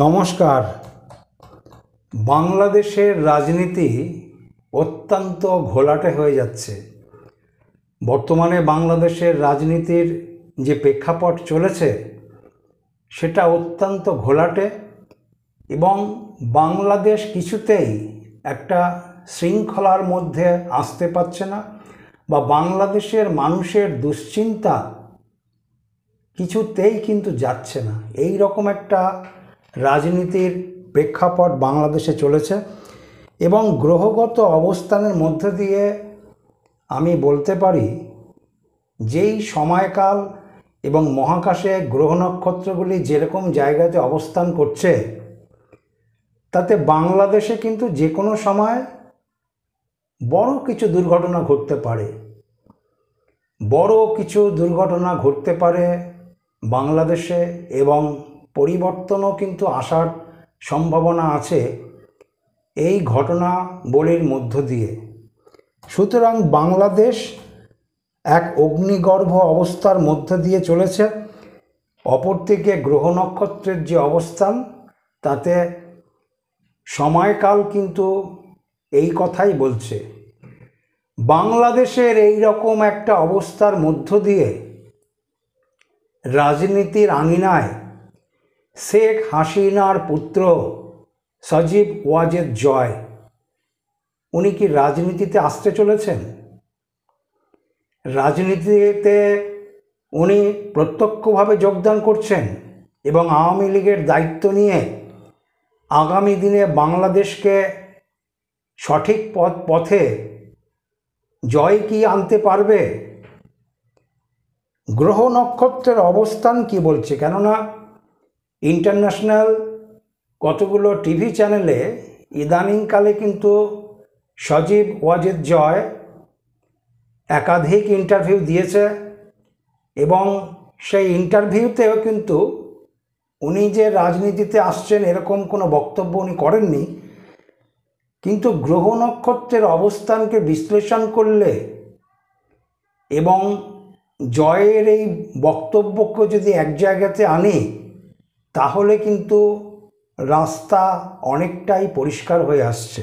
নমস্কার। বাংলাদেশের রাজনীতি অত্যন্ত ঘোলাটে হয়ে যাচ্ছে। বর্তমানে বাংলাদেশের রাজনীতির যে প্রেক্ষাপট চলেছে সেটা অত্যন্ত ঘোলাটে এবং বাংলাদেশ কিছুতেই একটা শৃঙ্খলার মধ্যে আসতে পারছে না, বা বাংলাদেশের মানুষের দুশ্চিন্তা কিছুতেই কিন্তু যাচ্ছে না। এই রকম একটা রাজনীতির প্রেক্ষাপট বাংলাদেশে চলেছে এবং গ্রহগত অবস্থানের মধ্য দিয়ে আমি বলতে পারি যেই সময়কাল এবং মহাকাশে গ্রহ নক্ষত্রগুলি যেরকম জায়গাতে অবস্থান করছে তাতে বাংলাদেশে কিন্তু যে কোনো সময় বড় কিছু দুর্ঘটনা ঘটতে পারে। বড় কিছু দুর্ঘটনা ঘটতে পারে বাংলাদেশে এবং পরিবর্তনও কিন্তু আসার সম্ভাবনা আছে এই ঘটনাবলীর মধ্য দিয়ে। সুতরাং বাংলাদেশ এক অগ্নিগর্ভ অবস্থার মধ্য দিয়ে চলেছে। অপরদিকে গ্রহ নক্ষত্রের যে অবস্থান তাতে সময়কাল কিন্তু এই কথাই বলছে। বাংলাদেশের এই রকম একটা অবস্থার মধ্য দিয়ে রাজনীতির আঙিনায় শেখ হাসিনার পুত্র সজীব ওয়াজেদ জয় উনি কি রাজনীতিতে আসতে চলেছেন? রাজনীতিতে উনি প্রত্যক্ষভাবে যোগদান করছেন এবং আওয়ামী লীগের দায়িত্ব নিয়ে আগামী দিনে বাংলাদেশকে সঠিক পথে জয় কি আনতে পারবে? গ্রহ নক্ষত্রের অবস্থান কি বলছে? কেননা ইন্টারন্যাশনাল কতগুলো টিভি চ্যানেলে ইদানিংকালে কিন্তু সজীব ওয়াজেদ জয় একাধিক ইন্টারভিউ দিয়েছে এবং সেই ইন্টারভিউতেও কিন্তু উনি যে রাজনীতিতে আসছেন এরকম কোনো বক্তব্য উনি করেননি। কিন্তু গ্রহ নক্ষত্রের অবস্থানকে বিশ্লেষণ করলে এবং জয়ের এই বক্তব্যকে যদি এক জায়গাতে আনে তাহলে কিন্তু রাস্তা অনেকটাই পরিষ্কার হয়ে আসছে।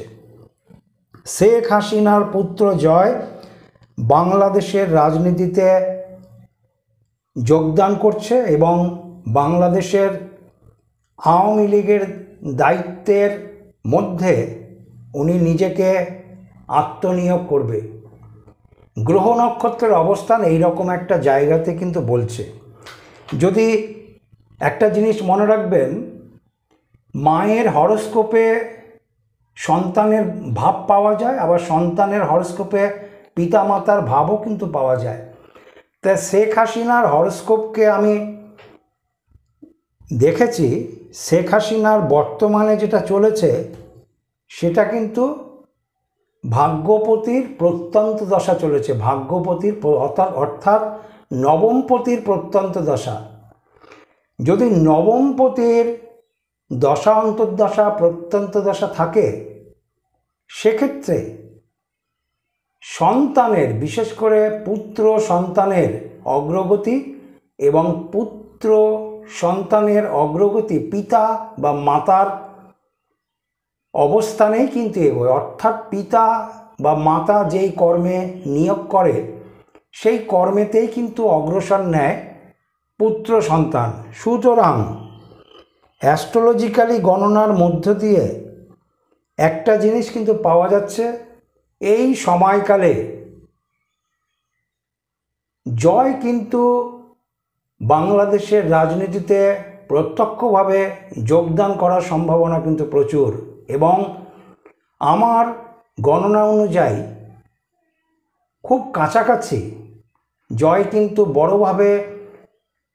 শেখ হাসিনার পুত্র জয় বাংলাদেশের রাজনীতিতে যোগদান করছে এবং বাংলাদেশের আওয়ামী লীগের দায়িত্বের মধ্যে উনি নিজেকে আত্মনিয়োগ করবে। গ্রহ নক্ষত্রের অবস্থান এই রকম একটা জায়গাতে কিন্তু বলছে। যদি একটা জিনিস মনে রাখবেন, মায়ের হরোস্কোপে সন্তানের ভাব পাওয়া যায়, আবার সন্তানের হরোস্কোপে পিতামাতার ভাবও কিন্তু পাওয়া যায়। তাই শেখ হাসিনার হরোস্কোপকে আমি দেখেছি, শেখ হাসিনার বর্তমানে যেটা চলেছে সেটা কিন্তু ভাগ্যপতির প্রত্যন্ত দশা চলেছে। ভাগ্যপতির অর্থাৎ নবমপতির প্রত্যন্ত দশা। যদি নবমপতির দশা অন্তর্দশা প্রত্যন্ত দশা থাকে সেক্ষেত্রে সন্তানের, বিশেষ করে পুত্র সন্তানের অগ্রগতি এবং পুত্র সন্তানের অগ্রগতি পিতা বা মাতার অবস্থানেই কিন্তু এগোয়। অর্থাৎ পিতা বা মাতা যেই কর্মে নিয়োগ করে সেই কর্মেতেই কিন্তু অগ্রসর নেয় পুত্র সন্তান। সুতরাং অ্যাস্ট্রোলজিক্যালি গণনার মধ্য দিয়ে একটা জিনিস কিন্তু পাওয়া যাচ্ছে, এই সময়কালে জয় কিন্তু বাংলাদেশের রাজনীতিতে প্রত্যক্ষভাবে যোগদান করার সম্ভাবনা কিন্তু প্রচুর। এবং আমার গণনা অনুযায়ী খুব কাছাকাছি জয় কিন্তু বড়ভাবে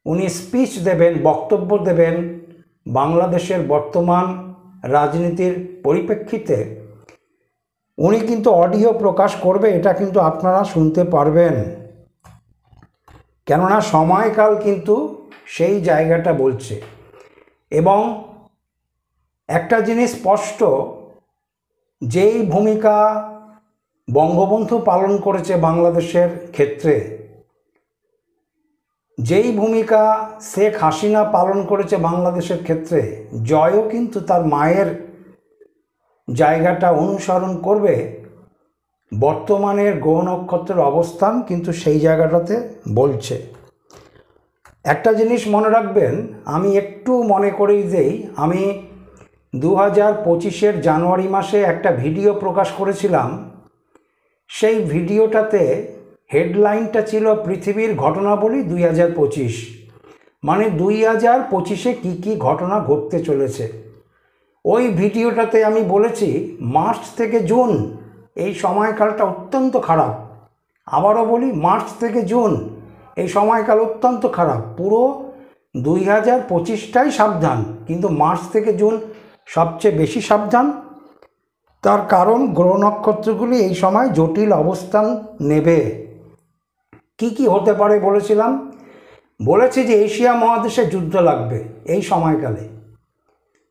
উনি স্পিচ দেবেন, বক্তব্য দেবেন বাংলাদেশের বর্তমান রাজনীতির পরিপ্রেক্ষিতে। উনি কিন্তু অডিও প্রকাশ করবে, এটা কিন্তু আপনারা শুনতে পারবেন, কেননা সময়কাল কিন্তু সেই জায়গাটা বলছে। এবং একটা জিনিস স্পষ্ট, যেই ভূমিকা বঙ্গবন্ধু পালন করেছে বাংলাদেশের ক্ষেত্রে, যেই ভূমিকা শেখ হাসিনা পালন করেছে বাংলাদেশের ক্ষেত্রে, জয়ও কিন্তু তার মায়ের জায়গাটা অনুসরণ করবে। বর্তমানের গ্রহ নক্ষত্রের অবস্থান কিন্তু সেই জায়গাটাতে বলছে। একটা জিনিস মনে রাখবেন, আমি একটু মনে করেই দেই, আমি 2025-এর জানুয়ারি মাসে একটা ভিডিও প্রকাশ করেছিলাম। সেই ভিডিওটাতে হেডলাইনটা ছিল পৃথিবীর ঘটনাবলী 2025, মানে 2025-এ কী কী ঘটনা ঘটতে চলেছে। ওই ভিডিওটাতে আমি বলেছি মার্চ থেকে জুন এই সময়কালটা অত্যন্ত খারাপ। আবারও বলি, মার্চ থেকে জুন এই সময়কাল অত্যন্ত খারাপ। পুরো 2025টাই সাবধান, কিন্তু মার্চ থেকে জুন সবচেয়ে বেশি সাবধান। তার কারণ গ্রহ নক্ষত্রগুলি এই সময় জটিল অবস্থান নেবে। কি কি হতে পারে বলেছিলাম? বলেছি যে এশিয়া মহাদেশে যুদ্ধ লাগবে এই সময়কালে।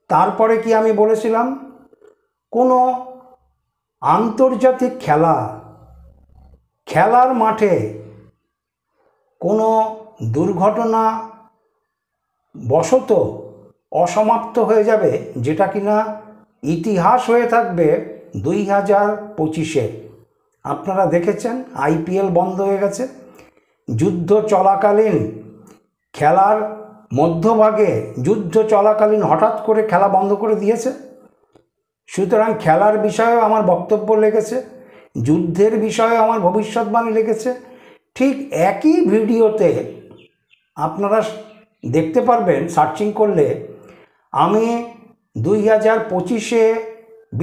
তারপরে কি আমি বলেছিলাম? কোনো আন্তর্জাতিক খেলার মাঠে কোনো দুর্ঘটনা বশত অসমাপ্ত হয়ে যাবে, যেটা কিনা ইতিহাস হয়ে থাকবে 2025-এ। আপনারা দেখেছেন IPL বন্ধ হয়ে গেছে। যুদ্ধ চলাকালীন, খেলার মধ্যভাগে যুদ্ধ চলাকালীন হঠাৎ করে খেলা বন্ধ করে দিয়েছে। সুতরাং খেলার বিষয়েও আমার বক্তব্য লেগেছে, যুদ্ধের বিষয়ে আমার ভবিষ্যৎবাণী লেগেছে। ঠিক একই ভিডিওতে আপনারা দেখতে পারবেন, সার্চিং করলে, আমি 2025-এ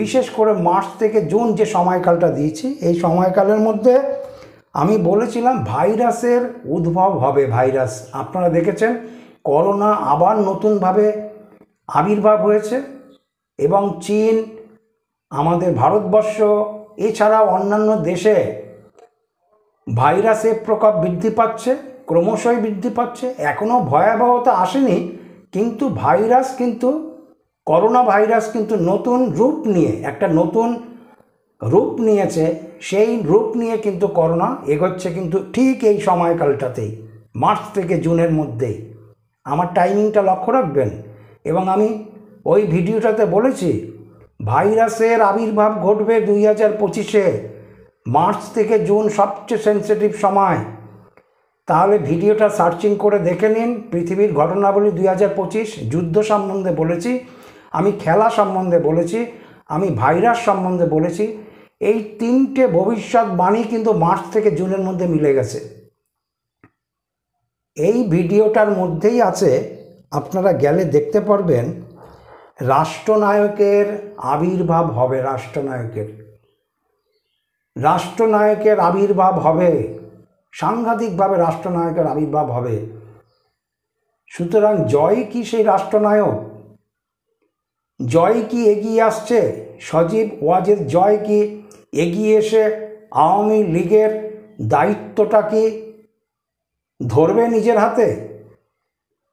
বিশেষ করে মার্চ থেকে জুন যে সময়কালটা দিয়েছি, এই সময়কালের মধ্যে আমি বলেছিলাম ভাইরাসের উদ্ভব হবে। ভাইরাস, আপনারা দেখেছেন করোনা আবার নতুনভাবে আবির্ভাব হয়েছে, এবং চীন, আমাদের ভারতবর্ষ এছাড়াও অন্যান্য দেশে ভাইরাসের প্রকোপ বৃদ্ধি পাচ্ছে, ক্রমশই বৃদ্ধি পাচ্ছে। এখনও ভয়াবহতা আসেনি, কিন্তু ভাইরাস কিন্তু, করোনা ভাইরাস কিন্তু নতুন রূপ নিয়ে, একটা নতুন রূপ নিয়েছে। সেই রূপ নিয়ে কিন্তু করোনা এগোচ্ছে, কিন্তু ঠিক এই সময়কালটাতেই, মার্চ থেকে জুনের মধ্যেই। আমার টাইমিংটা লক্ষ্য রাখবেন। এবং আমি ওই ভিডিওটাতে বলেছি ভাইরাসের আবির্ভাব ঘটবে 2025-এ, মার্চ থেকে জুন সবচেয়ে সেন্সিটিভ সময়। তাহলে ভিডিওটা সার্চিং করে দেখে নিন। পৃথিবীর ঘটনাবলী 2025, যুদ্ধ সম্বন্ধে বলেছি, আমি খেলা সম্বন্ধে বলেছি, আমি ভাইরাস সম্বন্ধে বলেছি। এই তিনটে ভবিষ্যৎবাণী কিন্তু মার্চ থেকে জুনের মধ্যে মিলে গেছে। এই ভিডিওটার মধ্যেই আছে, আপনারা গেলে দেখতে পারবেন, রাষ্ট্রনায়কের আবির্ভাব হবে। রাষ্ট্রনায়কের আবির্ভাব হবে, সাংঘাতিকভাবে রাষ্ট্রনায়কের আবির্ভাব হবে। সুতরাং জয় কি সেই রাষ্ট্রনায়ক? জয় কি এগিয়ে আসছে? সজীব ওয়াজেদ জয় কি এগিয়ে এসে আওয়ামী লীগের দায়িত্বটা কি ধরবে নিজের হাতে?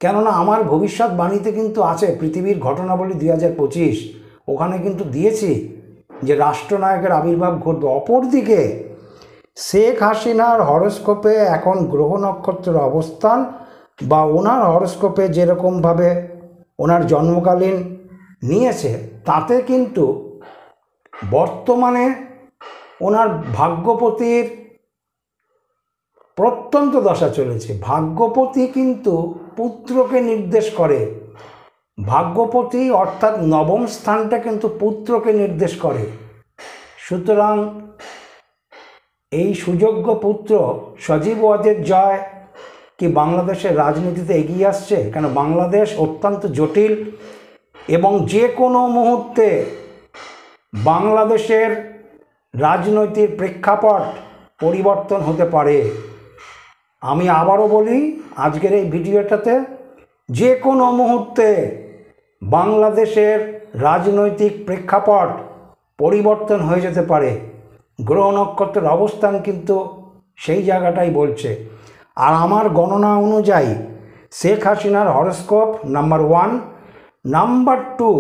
কেননা আমার ভবিষ্যৎবাণীতে কিন্তু আছে পৃথিবীর ঘটনাবলী 2025, ওখানে কিন্তু দিয়েছি যে রাষ্ট্রনায়কের আবির্ভাব ঘটবে। অপরদিকে শেখ হাসিনার হরস্কোপে এখন গ্রহ নক্ষত্রের অবস্থান, বা ওনার হরস্কোপে যেরকমভাবে ওনার জন্মকালীন নিয়েছে, তাতে কিন্তু বর্তমানে ওনার ভাগ্যপতির প্রত্যন্ত দশা চলেছে। ভাগ্যপতি কিন্তু পুত্রকে নির্দেশ করে। ভাগ্যপতি অর্থাৎ নবম স্থানটা কিন্তু পুত্রকে নির্দেশ করে। সুতরাং এই সুযোগ্য পুত্র সজীব ওয়াজেদ জয় কি বাংলাদেশের রাজনীতিতে এগিয়ে আসছে? কেন বাংলাদেশ অত্যন্ত জটিল, এবং যে কোনো মুহূর্তে বাংলাদেশের রাজনৈতিক প্রেক্ষাপট পরিবর্তন হতে পারে। আমি আবারও বলি আজকের এই ভিডিওটাতে, যে কোনো মুহূর্তে বাংলাদেশের রাজনৈতিক প্রেক্ষাপট পরিবর্তন হয়ে যেতে পারে। গ্রহ নক্ষত্রের অবস্থান কিন্তু সেই জায়গাটাই বলছে। আর আমার গণনা অনুযায়ী শেখ হাসিনার হরস্কোপ নাম্বার 1, নাম্বার 2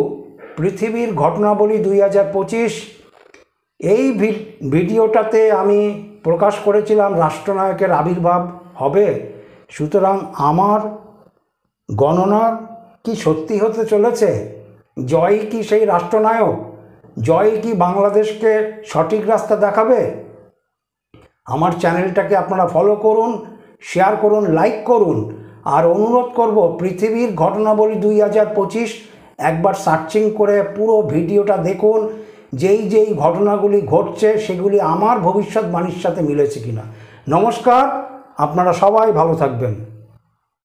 পৃথিবীর ঘটনাবলী 2025। এই ভিডিওটাতে আমি প্রকাশ করেছিলাম রাষ্ট্রনায়কের আবির্ভাব হবে, সুতরাং আমার গণনা কি সত্যি হতে চলেছে? জয় কি সেই রাষ্ট্রনায়ক? জয় কি বাংলাদেশকে সঠিক রাস্তা দেখাবে? আমার চ্যানেলটাকে আপনারা ফলো করুন, শেয়ার করুন, লাইক করুন। আর অনুরোধ করব, পৃথিবীর ঘটনাবলী 2025 একবার সার্চিং করে পুরো ভিডিওটা দেখুন। যেই ঘটনাগুলি ঘটছে সেগুলি আমার ভবিষ্যৎবাণীর সাথে মিলেছে কিনা। নমস্কার, আপনারা সবাই ভালো থাকবেন।